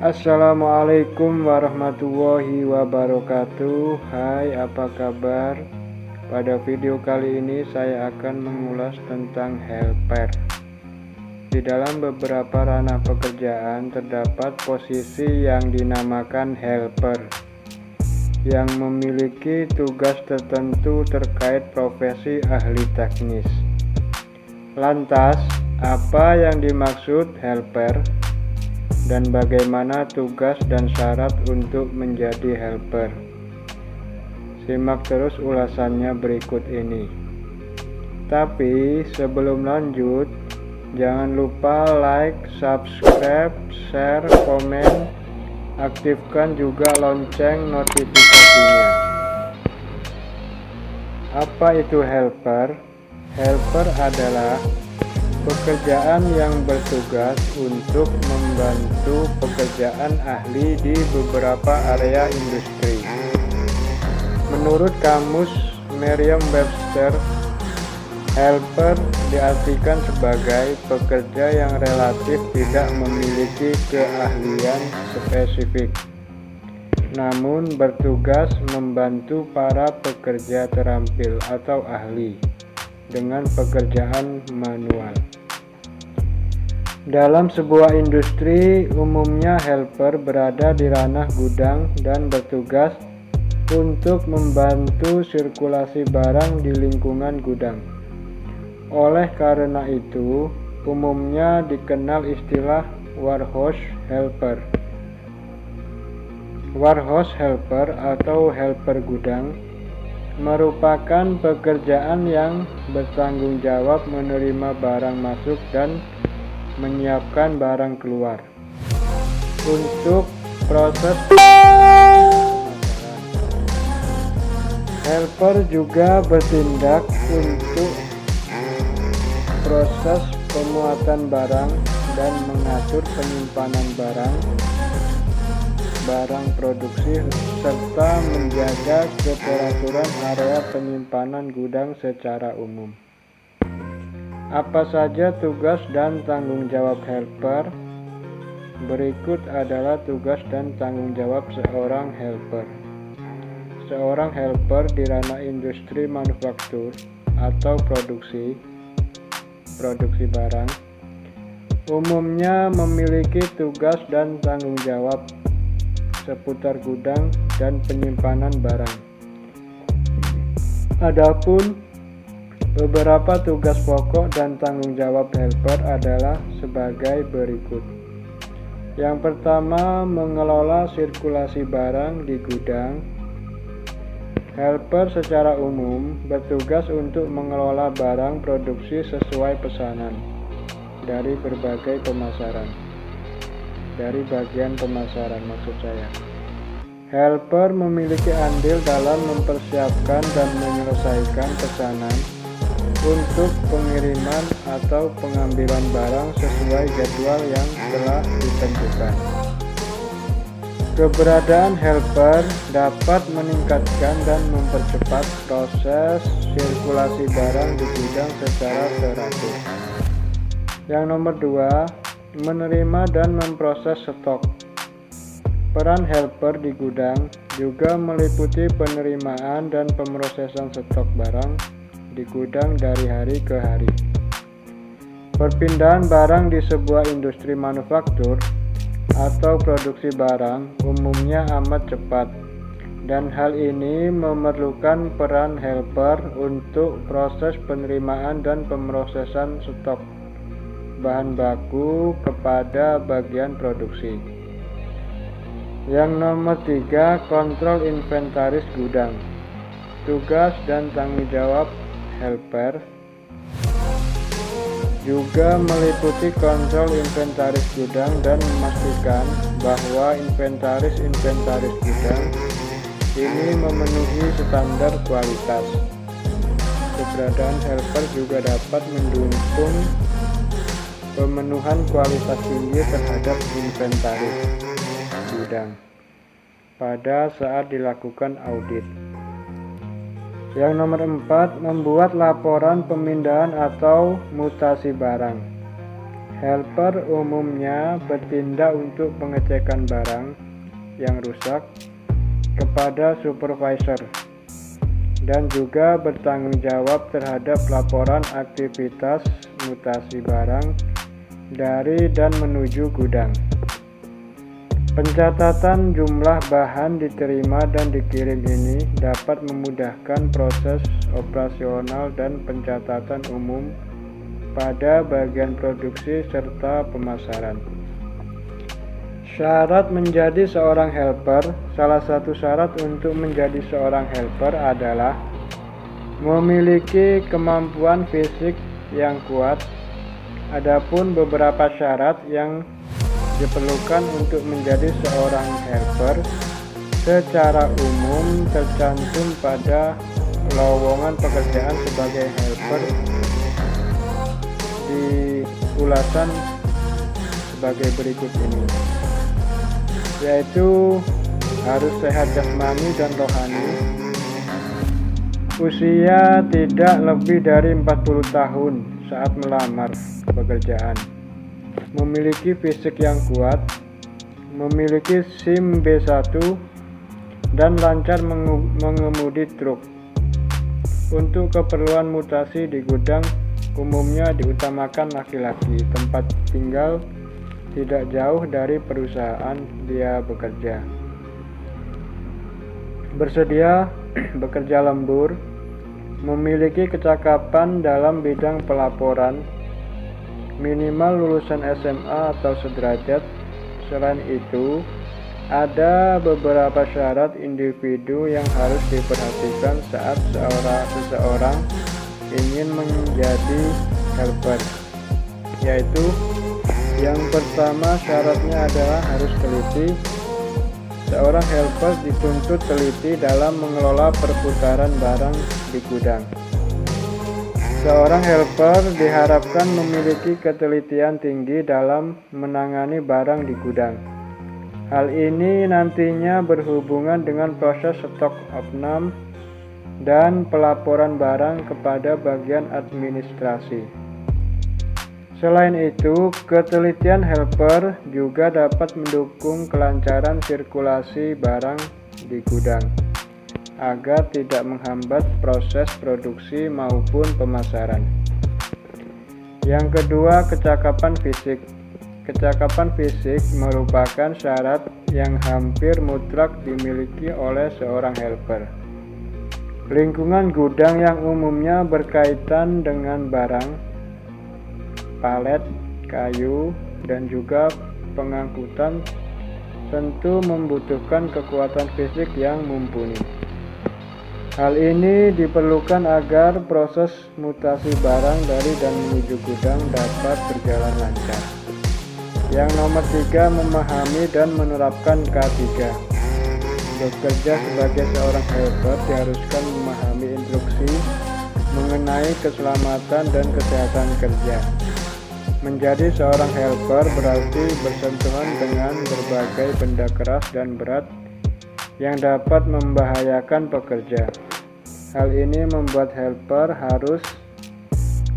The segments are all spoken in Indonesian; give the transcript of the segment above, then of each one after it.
Assalamualaikum warahmatullahi wabarakatuh. Hai, apa kabar? Pada video kali ini saya akan mengulas tentang helper. Di dalam beberapa ranah pekerjaan terdapat posisi yang dinamakan helper yang memiliki tugas tertentu terkait profesi ahli teknis. Lantas, apa yang dimaksud helper? Dan bagaimana tugas dan syarat untuk menjadi helper? Simak terus ulasannya berikut ini. Tapi sebelum lanjut, jangan lupa like, subscribe, share, komen, aktifkan juga lonceng notifikasinya. Apa itu helper? Helper adalah pekerjaan yang bertugas untuk membantu pekerjaan ahli di beberapa area industri. Menurut kamus Merriam-Webster, helper diartikan sebagai pekerja yang relatif tidak memiliki keahlian spesifik, namun bertugas membantu para pekerja terampil atau ahli dengan pekerjaan manual. Dalam sebuah industri, umumnya helper berada di ranah gudang dan bertugas untuk membantu sirkulasi barang di lingkungan gudang. Oleh karena itu, umumnya dikenal istilah warehouse helper. Warehouse helper atau helper gudang merupakan pekerjaan yang bertanggung jawab menerima barang masuk dan menyiapkan barang keluar. Untuk proses helper juga bertindak untuk proses pemuatan barang dan mengatur penyimpanan barang produksi serta menjaga keteraturan area penyimpanan gudang secara umum. Apa saja tugas dan tanggung jawab helper? Berikut adalah tugas dan tanggung jawab seorang helper. Seorang helper di ranah industri manufaktur atau produksi barang umumnya memiliki tugas dan tanggung jawab seputar gudang dan penyimpanan barang. Adapun beberapa tugas pokok dan tanggung jawab helper adalah sebagai berikut. Yang pertama, mengelola sirkulasi barang di gudang. Helper secara umum bertugas untuk mengelola barang produksi sesuai pesanan dari berbagai pemasaran. Dari bagian pemasaran maksud saya. Helper memiliki andil dalam mempersiapkan dan menyelesaikan pesanan untuk pengiriman atau pengambilan barang sesuai jadwal yang telah ditentukan. Keberadaan helper dapat meningkatkan dan mempercepat proses sirkulasi barang di gudang secara teratur. Yang nomor 2, menerima dan memproses stok. Peran helper di gudang juga meliputi penerimaan dan pemrosesan stok barang di gudang dari hari ke hari. Perpindahan barang di sebuah industri manufaktur atau produksi barang umumnya amat cepat, dan hal ini memerlukan peran helper untuk proses penerimaan dan pemrosesan stok bahan baku kepada bagian produksi. Yang nomor 3, kontrol inventaris gudang. Tugas dan tanggung jawab helper juga meliputi kontrol inventaris gudang dan memastikan bahwa inventaris gudang ini memenuhi standar kualitas. Keberadaan helper juga dapat mendukung pemenuhan kualitas tinggi terhadap inventaris gudang pada saat dilakukan audit. Yang nomor 4, membuat laporan pemindahan atau mutasi barang. Helper umumnya bertindak untuk pengecekan barang yang rusak kepada supervisor dan juga bertanggung jawab terhadap laporan aktivitas mutasi barang dari dan menuju gudang. Pencatatan jumlah bahan diterima dan dikirim ini dapat memudahkan proses operasional dan pencatatan umum pada bagian produksi serta pemasaran. Syarat menjadi seorang helper. Salah satu syarat untuk menjadi seorang helper adalah memiliki kemampuan fisik yang kuat. Adapun beberapa syarat yang diperlukan untuk menjadi seorang helper secara umum tercantum pada lowongan pekerjaan sebagai helper di ulasan sebagai berikut ini, yaitu harus sehat jasmani dan rohani, usia tidak lebih dari 40 tahun saat melamar pekerjaan, memiliki fisik yang kuat, memiliki SIM B1 dan lancar mengemudi truk. Untuk keperluan mutasi di gudang umumnya diutamakan laki-laki. Tempat tinggal tidak jauh dari perusahaan dia bekerja. Bersedia bekerja lembur, memiliki kecakapan dalam bidang pelaporan, minimal lulusan SMA atau sederajat. Selain itu, ada beberapa syarat individu yang harus diperhatikan saat seseorang ingin menjadi helper, yaitu yang pertama syaratnya adalah harus teliti. Seorang helper dituntut teliti dalam mengelola perputaran barang di gudang. Seorang helper diharapkan memiliki ketelitian tinggi dalam menangani barang di gudang. Hal ini nantinya berhubungan dengan proses stok opnam dan pelaporan barang kepada bagian administrasi. Selain itu, ketelitian helper juga dapat mendukung kelancaran sirkulasi barang di gudang agar tidak menghambat proses produksi maupun pemasaran. Yang kedua, kecakapan fisik. Kecakapan fisik merupakan syarat yang hampir mutlak dimiliki oleh seorang helper. Lingkungan gudang yang umumnya berkaitan dengan barang, palet, kayu, dan juga pengangkutan tentu membutuhkan kekuatan fisik yang mumpuni. Hal ini diperlukan agar proses mutasi barang dari dan menuju gudang dapat berjalan lancar. Yang nomor 3, memahami dan menerapkan K3. Bekerja sebagai seorang helper diharuskan memahami instruksi mengenai keselamatan dan kesehatan kerja. Menjadi seorang helper berarti bersentuhan dengan berbagai benda keras dan berat yang dapat membahayakan pekerja. Hal ini membuat helper harus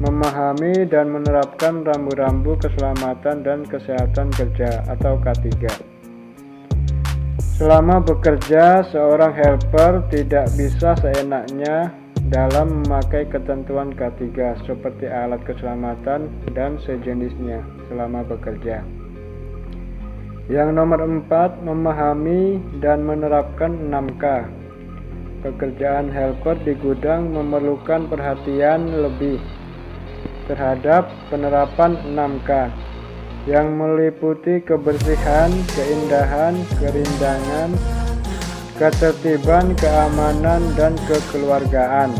memahami dan menerapkan rambu-rambu keselamatan dan kesehatan kerja atau K3. Selama bekerja, seorang helper tidak bisa seenaknya dalam memakai ketentuan K3 seperti alat keselamatan dan sejenisnya selama bekerja. Yang nomor 4, memahami dan menerapkan 6K. Pekerjaan helper di gudang memerlukan perhatian lebih terhadap penerapan 6K yang meliputi kebersihan, keindahan, kerindangan, ketertiban, keamanan, dan kekeluargaan.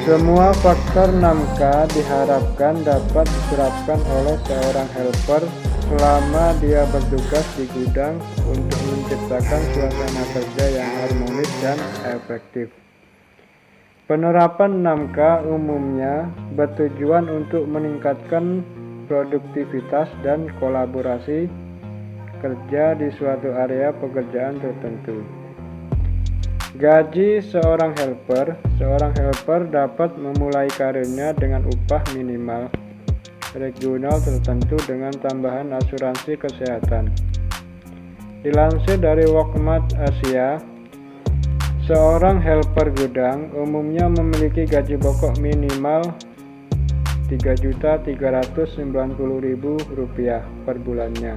Semua faktor 6K diharapkan dapat diterapkan oleh seorang helper selama dia bertugas di gudang untuk menciptakan suasana kerja yang harmonis dan efektif. Penerapan 6K umumnya bertujuan untuk meningkatkan produktivitas dan kolaborasi kerja di suatu area pekerjaan tertentu. Gaji seorang helper dapat memulai karirnya dengan upah minimal regional tertentu dengan tambahan asuransi kesehatan. Dilansir dari Walmart Asia, seorang helper gudang umumnya memiliki gaji pokok minimal Rp3.390.000 per bulannya,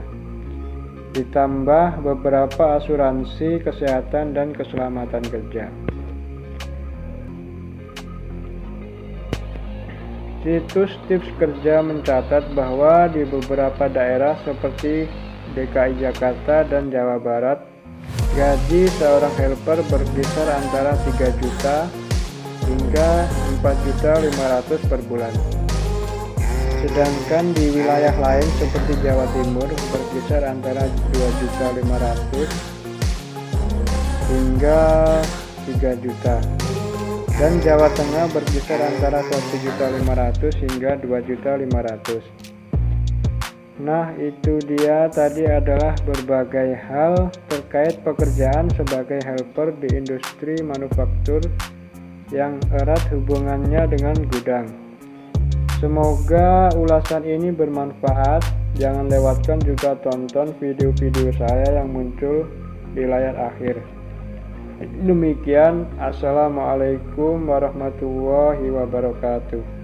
ditambah beberapa asuransi kesehatan dan keselamatan kerja. Situs tips kerja mencatat bahwa di beberapa daerah seperti DKI Jakarta dan Jawa Barat, gaji seorang helper berkisar antara 3 juta hingga 4.500.000 per bulan. Sedangkan di wilayah lain seperti Jawa Timur berkisar antara 2.500.000 hingga 3 juta. Dan Jawa Tengah berkisar antara 1.500.000 hingga 2.500.000. Nah, itu dia tadi adalah berbagai hal terkait pekerjaan sebagai helper di industri manufaktur yang erat hubungannya dengan gudang. Semoga ulasan ini bermanfaat. Jangan lewatkan juga tonton video-video saya yang muncul di layar akhir. Demikian, Assalamualaikum warahmatullahi wabarakatuh.